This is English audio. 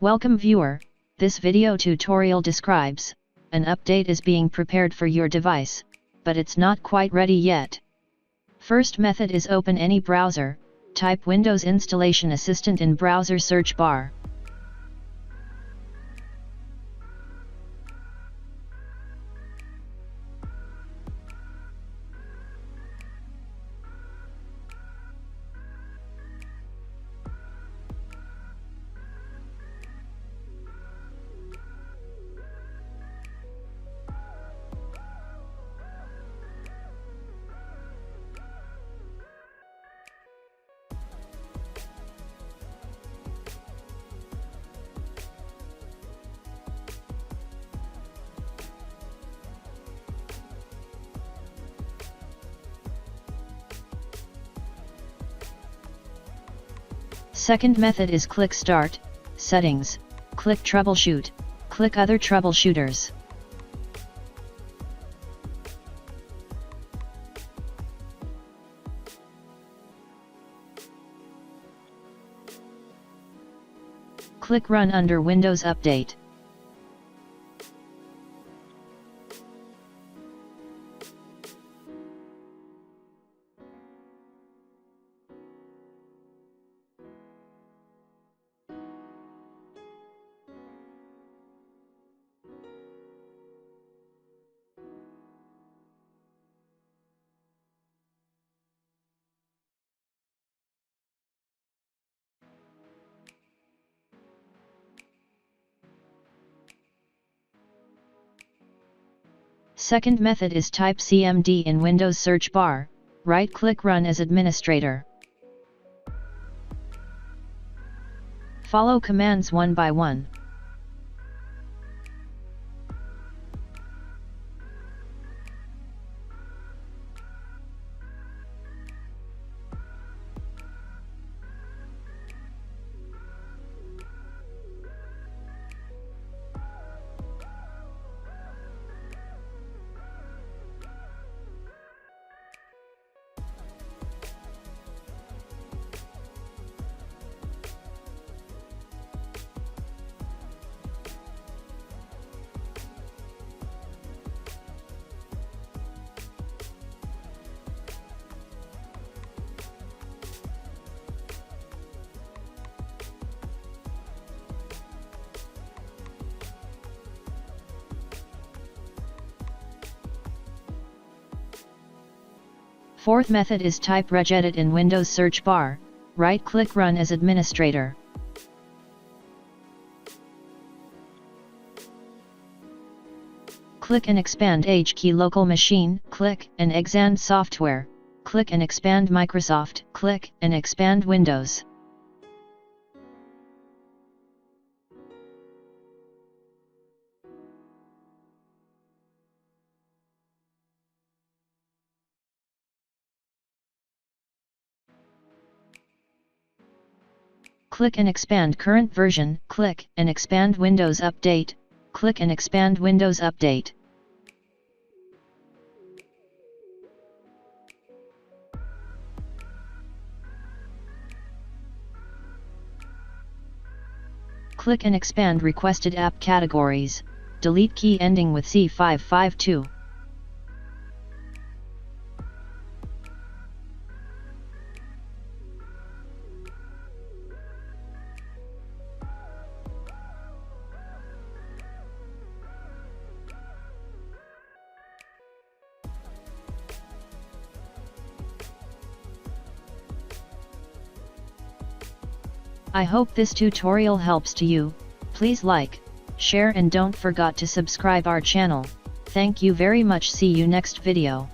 Welcome viewer, this video tutorial describes, an update is being prepared for your device, but it's not quite ready yet. First method is open any browser, type Windows Installation Assistant in browser search bar. Second method is click Start, Settings, click Troubleshoot, click Other Troubleshooters. Click Run under Windows Update. Second method is type CMD in Windows search bar, right-click Run as administrator. Follow commands one by one. Fourth method is type regedit in Windows search bar, right-click Run as administrator. Click and expand HKey local machine, click and expand software, click and expand Microsoft, click and expand Windows. Click and expand current version, click and expand Windows Update, click and expand Windows Update. Click and expand requested app categories, delete key ending with C552. I hope this tutorial helps to you. Please like, share and don't forget to subscribe our channel. Thank you very much. See you next video.